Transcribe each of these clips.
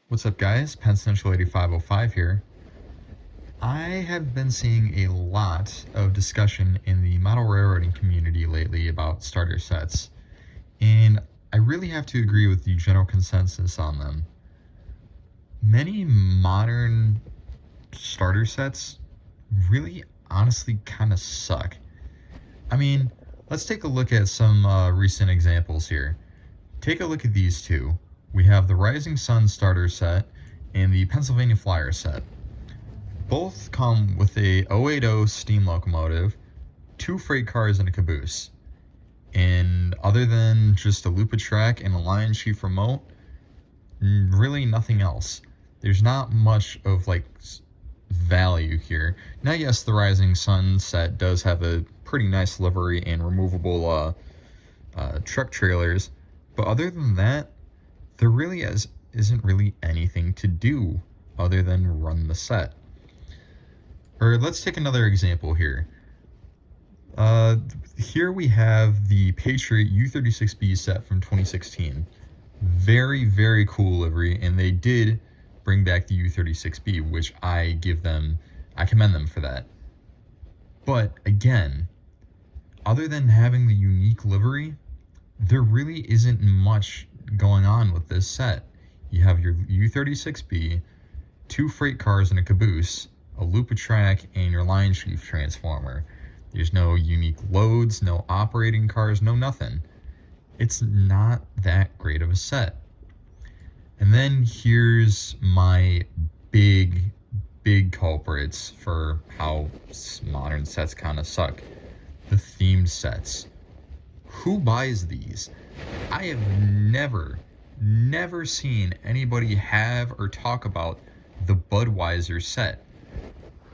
What's up, guys? Continental 8505 here. I have been seeing a lot of discussion in the model railroading community lately about starter sets, and I really have to agree with the general consensus on them. Many modern starter sets really honestly kind of suck. I mean, let's take a look at some recent examples here. Take a look at these two. We have the Rising Sun starter set and the Pennsylvania Flyer set. Both come with a 080 steam locomotive, 2 freight cars, and a caboose. And other than just a loop of track and a line chief remote, really nothing else. There's not much of value here. Now, yes, the Rising Sun set does have a pretty nice livery and removable truck trailers, but other than that, there really isn't really anything to do other than run the set. Or let's take another example here. Here we have the Patriot U36B set from 2016. Very, very cool livery, and they did bring back the U36B, which I commend them for that. But again, other than having the unique livery, there really isn't much going on with this set. You have your U36B, 2 freight cars and a caboose, a loop of track, and your line chief transformer. There's no unique loads, no operating cars, no nothing. It's not that great of a set. And then here's my big culprits for how modern sets kind of suck. The themed sets. Who buys these? I have never seen anybody have or talk about the Budweiser set.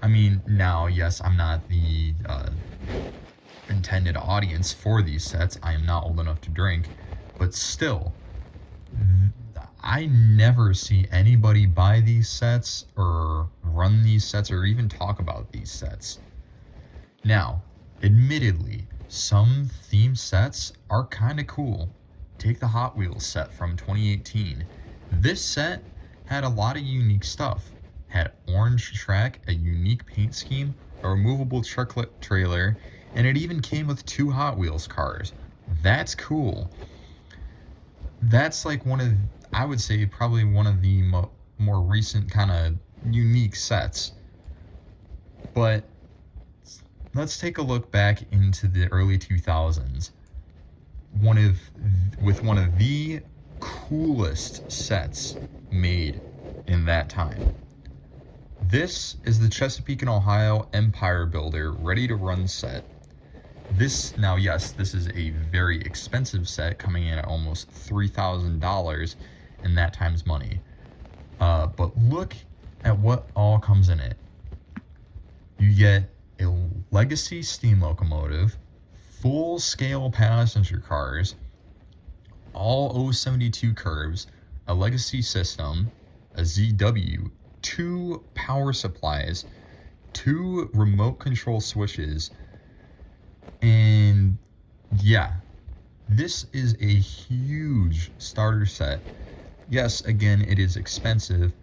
I mean, now, yes, I'm not the intended audience for these sets. I am not old enough to drink, but still, I never see anybody buy these sets or run these sets or even talk about these sets. Now, admittedly, some theme sets are kind of cool. Take the Hot Wheels set from 2018. This set had a lot of unique stuff. Had orange track, a unique paint scheme, a removable trucklet trailer, and it even came with 2 Hot Wheels cars. That's cool. That's like I would say probably one of the more recent kind of unique sets. But let's take a look back into the early 2000s. With one of the coolest sets made in that time. This is the Chesapeake and Ohio Empire Builder Ready to Run set. This is a very expensive set, coming in at almost $3,000 in that time's money. But look at what all comes in it. You get a legacy steam locomotive, full-scale passenger cars, all 072 curves, a legacy system, a ZW, 2 power supplies, 2 remote control switches, and yeah, this is a huge starter set. Yes, again, it is expensive,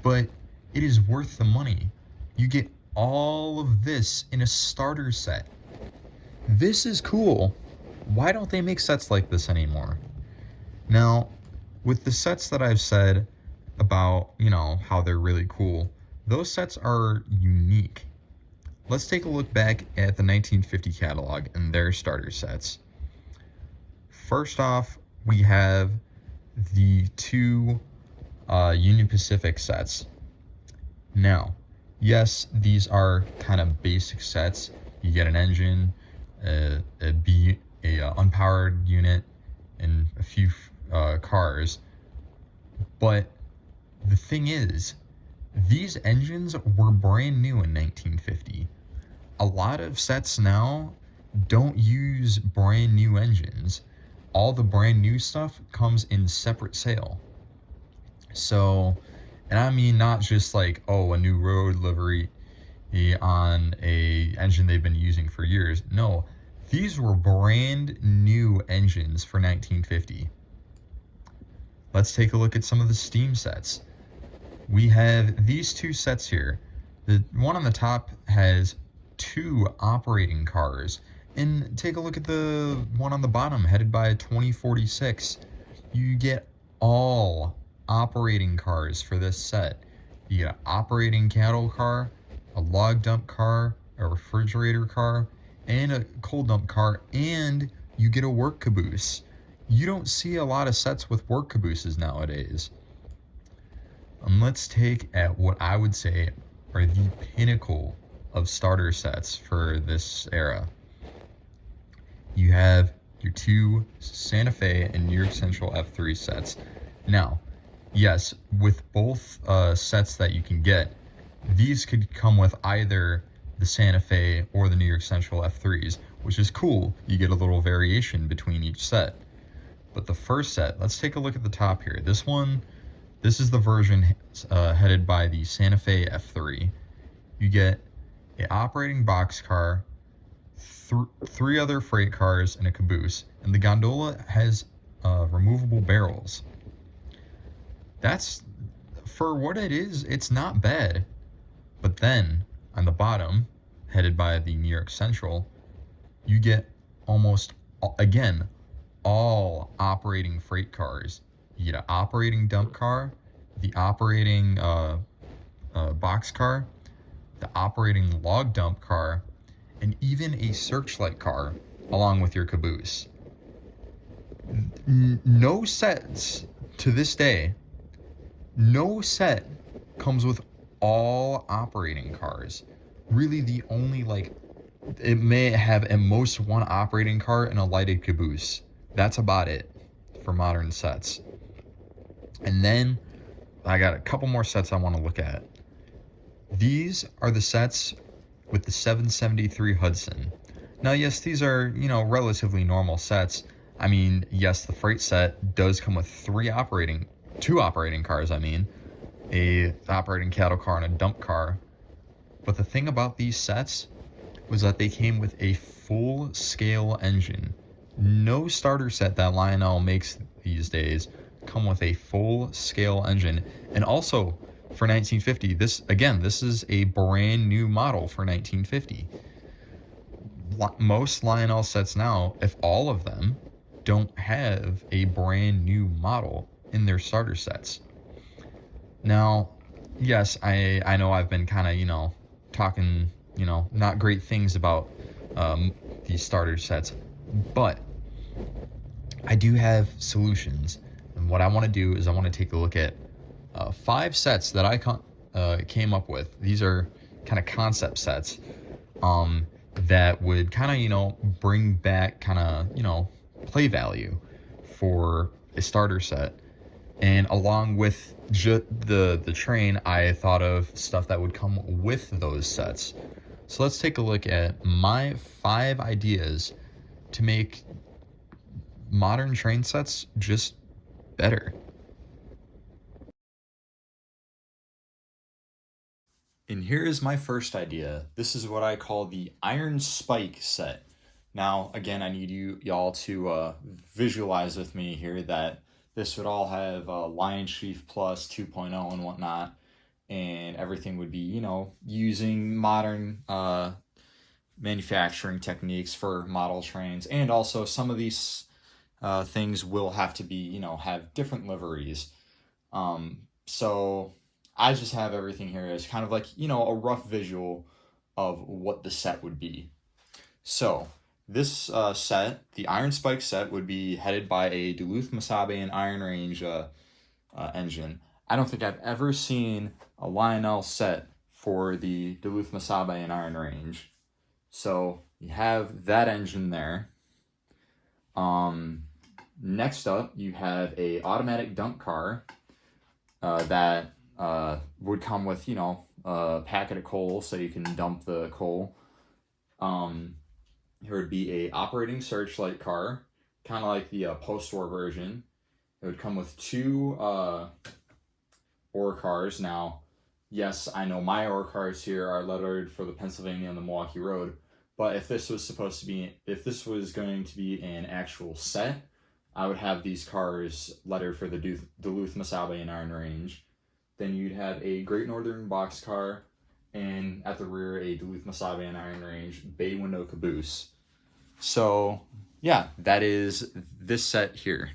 but it is worth the money. You get all of this in a starter set. This is cool. Why don't they make sets like this anymore? Now, with the sets that I've said about, how they're really cool, those sets are unique. Let's take a look back at the 1950 catalog and their starter sets. First off, we have the 2 Union Pacific sets. Now, yes, these are kind of basic sets. You get an engine, a unpowered unit, and a few cars. But the thing is, these engines were brand new in 1950. A lot of sets now don't use brand new engines. All the brand new stuff comes in separate sale. So, and I mean not just like, a new road livery on a engine they've been using for years. No, these were brand new engines for 1950. Let's take a look at some of the steam sets. we have these two sets here. The one on the top has 2 operating cars. And take a look at the one on the bottom, headed by 2046. You get all operating cars for this set. You get an operating cattle car, a log dump car, a refrigerator car, and a coal dump car, and you get a work caboose. You don't see a lot of sets with work cabooses nowadays. And let's take at what I would say are the pinnacle of starter sets for this era. You have your 2 Santa Fe and New York Central F3 sets. Now, yes, with both sets that you can get, these could come with either the Santa Fe or the New York Central F3s, which is cool. You get a little variation between each set. But the first set, let's take a look at the top here. This is the version headed by the Santa Fe F3. You get an operating boxcar, 3 other freight cars, and a caboose. And the gondola has removable barrels. That's, for what it is, it's not bad. But then, on the bottom, headed by the New York Central, you get almost, again, all operating freight cars. You get an operating dump car, the operating box car, the operating log dump car, and even a searchlight car along with your caboose. No sets to this day, no set comes with all operating cars. Really, the only, it may have at most 1 operating car and a lighted caboose. That's about it for modern sets. And then I got a couple more sets I want to look at. These are the sets with the 773 Hudson. Now, yes, these are, relatively normal sets. I mean, yes, the freight set does come with 2 operating cars, a operating cattle car and a dump car. But the thing about these sets was that they came with a full-scale engine. No starter set that Lionel makes these days come with a full-scale engine. And also, for 1950, this is a brand new model for 1950. Most Lionel sets now, if all of them, don't have a brand new model in their starter sets. Now, yes, I know I've been kind of, talking, not great things about these starter sets, but I do have solutions. And what I want to do is I want to take a look at 5 sets that I came up with. These are kind of concept sets that would kind of, bring back kind of, play value for a starter set. And along with the train, I thought of stuff that would come with those sets. So let's take a look at my 5 ideas to make modern train sets just better. And here is my first idea. This is what I call the Iron Spike set. Now, again, I need y'all to visualize with me here that this would all have Lion Sheaf Plus 2.0 and whatnot, and everything would be, using modern manufacturing techniques for model trains. And also some of these things will have to be, have different liveries. So I just have everything here as kind of like, a rough visual of what the set would be. So this set, the Iron Spike set, would be headed by a Duluth Masabe and Iron Range engine. I don't think I've ever seen a Lionel set for the Duluth Masabe and Iron Range. So you have that engine there. Next up, you have a automatic dump car that would come with, a packet of coal so you can dump the coal. There would be a operating searchlight car, kind of like the post-war version. It would come with 2 ore cars. Now, yes, I know my ore cars here are lettered for the Pennsylvania and the Milwaukee Road, but if this was going to be an actual set, I would have these cars lettered for the Duluth Masabe and Iron Range. Then you'd have a Great Northern boxcar, and at the rear, a Duluth Mesabi and Iron Range bay window caboose. So, yeah, that is this set here.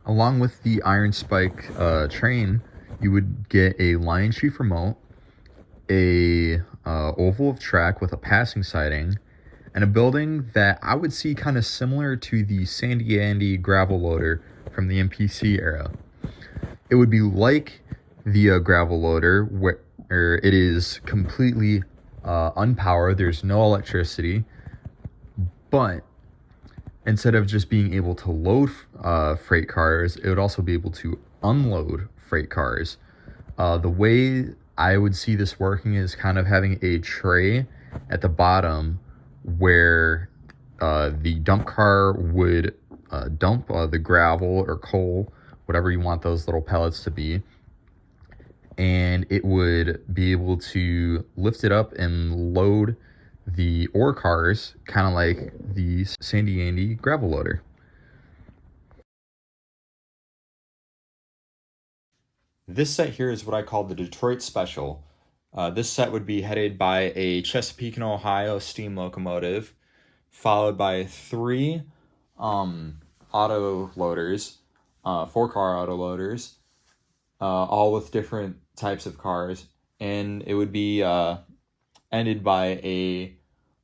Along with the Iron Spike train, you would get a Lion Chief remote, a oval of track with a passing siding, and a building that I would see kind of similar to the Sandy Andy gravel loader from the MPC era. It would be like the gravel loader, where it is completely unpowered. There's no electricity, but instead of just being able to load freight cars, it would also be able to unload freight cars. The way I would see this working is kind of having a tray at the bottom where the dump car would dump the gravel or coal, whatever you want those little pellets to be, and it would be able to lift it up and load the ore cars, kind of like the Sandy Andy gravel loader. This set here is what I call the Detroit Special. This set would be headed by a Chesapeake and Ohio steam locomotive, followed by 3 auto loaders, 4-car auto loaders, all with different types of cars, and it would be ended by a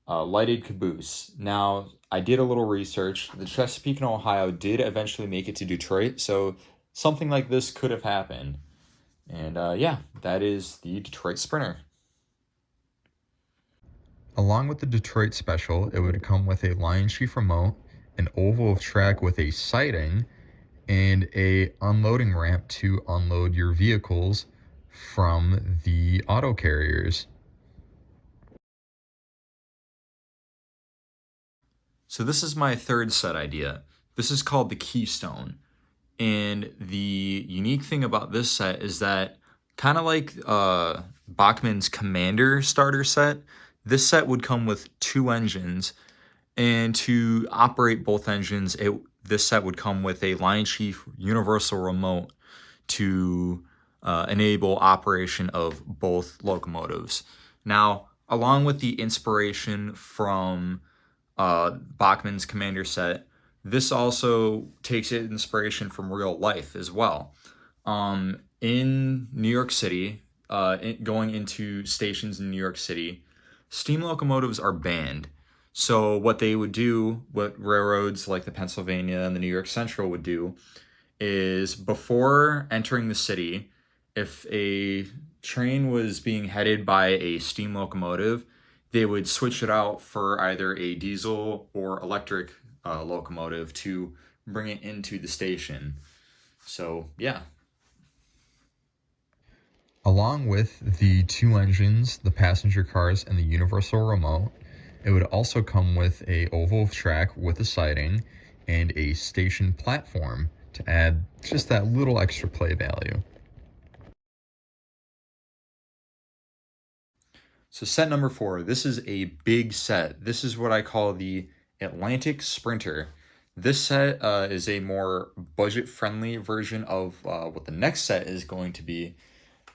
lighted caboose. Now, I did a little research. The Chesapeake and Ohio did eventually make it to Detroit, so something like this could have happened. And yeah, that is the Detroit Sprinter. Along with the Detroit Special, it would come with a Lion Chief remote, an oval of track with a siding, and a unloading ramp to unload your vehicles from the auto carriers. So this is my third set idea. This is called the Keystone. And the unique thing about this set is that, kind of like Bachmann's Commander starter set, this set would come with 2 engines. And to operate both engines, this set would come with a Lion Chief universal remote to enable operation of both locomotives. Now, along with the inspiration from Bachmann's Commander set, this also takes inspiration from real life as well. In New York City, going into stations in New York City, steam locomotives are banned. So what they would do, what railroads like the Pennsylvania and the New York Central would do, is before entering the city, if a train was being headed by a steam locomotive, they would switch it out for either a diesel or electric locomotive to bring it into the station. So, yeah. Along with the 2 engines, the passenger cars, and the universal remote, it would also come with a oval of track with a siding and a station platform to add just that little extra play value. So set number 4, this is a big set. This is what I call the Atlantic Sprinter. This set is a more budget-friendly version of what the next set is going to be.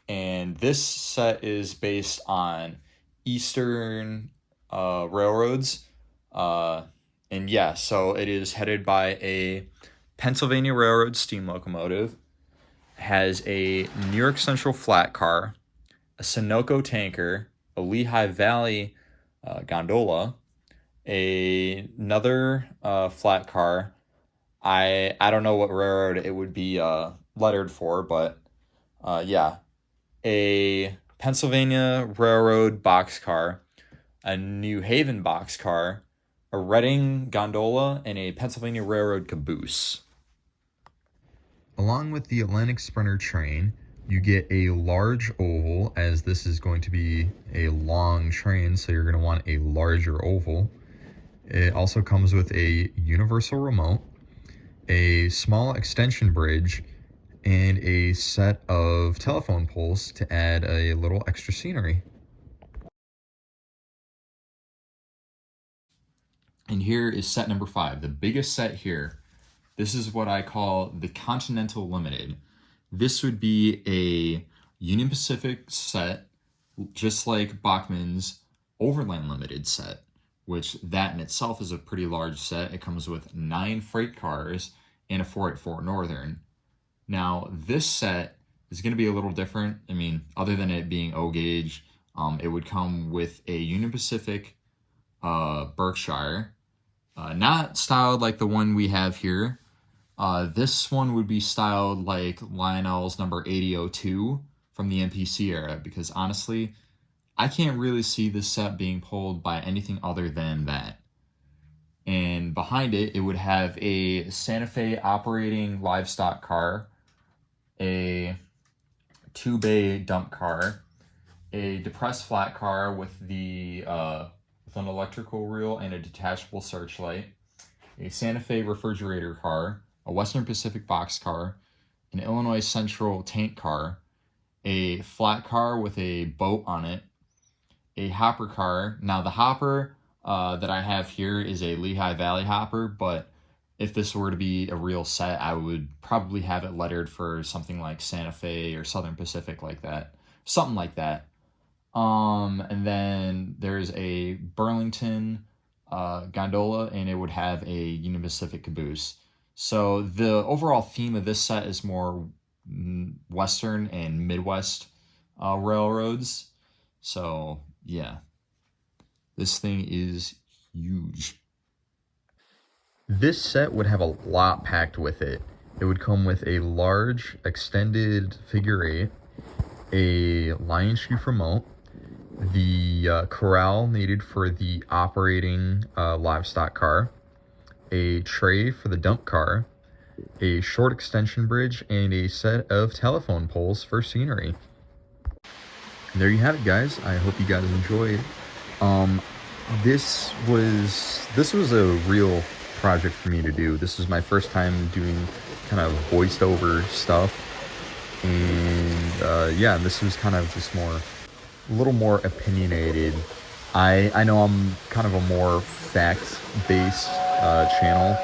And this set is based on Eastern railroads. And yeah, so it is headed by a Pennsylvania Railroad steam locomotive, has a New York Central flat car, a Sunoco tanker, a Lehigh Valley gondola, another flat car. I don't know what railroad it would be lettered for, but yeah, a Pennsylvania Railroad boxcar, a New Haven boxcar, a Reading gondola, and a Pennsylvania Railroad caboose. Along with the Atlantic Sprinter train, you get a large oval, as this is going to be a long train, so you're going to want a larger oval. It also comes with a universal remote, a small extension bridge, and a set of telephone poles to add a little extra scenery. And here is set number 5, the biggest set here. This is what I call the Continental Limited. This would be a Union Pacific set, just like Bachmann's Overland Limited set, which that in itself is a pretty large set. It comes with 9 freight cars and a 484 Northern. Now, this set is going to be a little different. I mean, other than it being O gauge, it would come with a Union Pacific Berkshire, not styled like the one we have here. This one would be styled like Lionel's number 8002 from the MPC era, because honestly, I can't really see this set being pulled by anything other than that. And behind it, it would have a Santa Fe operating livestock car, a 2-bay dump car, a depressed flat car with with an electrical reel and a detachable searchlight, a Santa Fe refrigerator car, a Western Pacific box car, an Illinois Central tank car, a flat car with a boat on it, a hopper car. Now the hopper that I have here is a Lehigh Valley hopper, but if this were to be a real set, I would probably have it lettered for something like Santa Fe or Southern Pacific, like that. Something like that. And then there's a Burlington gondola, and it would have a Union Pacific caboose. So the overall theme of this set is more Western and Midwest railroads. So yeah, this thing is huge. This set would have a lot packed with it. It would come with a large extended figure 8, a Lion Chief remote, the corral needed for the operating livestock car, a tray for the dump car, a short extension bridge, and a set of telephone poles for scenery. And there you have it, guys. I hope you guys enjoyed. This was a real project for me to do. This was my first time doing kind of voiced over stuff, and yeah, this was kind of just a little more opinionated. I know I'm kind of a more fact-based channel,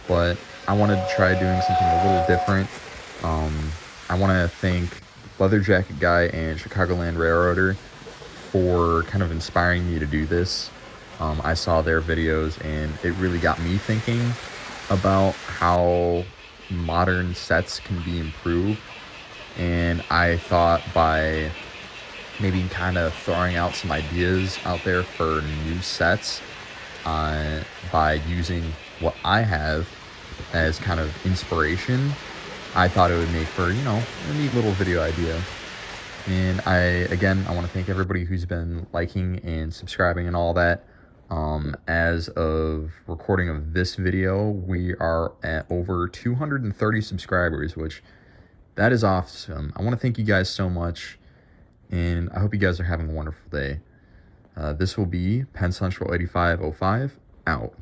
but I wanted to try doing something a little different. I want to thank Leather Jacket Guy and Chicagoland Railroader for kind of inspiring me to do this. I saw their videos and it really got me thinking about how modern sets can be improved. And I thought by maybe kind of throwing out some ideas out there for new sets, by using what I have as kind of inspiration, I thought it would make for, a neat little video idea. And I want to thank everybody who's been liking and subscribing and all that. As of recording of this video, we are at over 230 subscribers, which that is awesome. I want to thank you guys so much, and I hope you guys are having a wonderful day. This will be Penn Central 8505 out.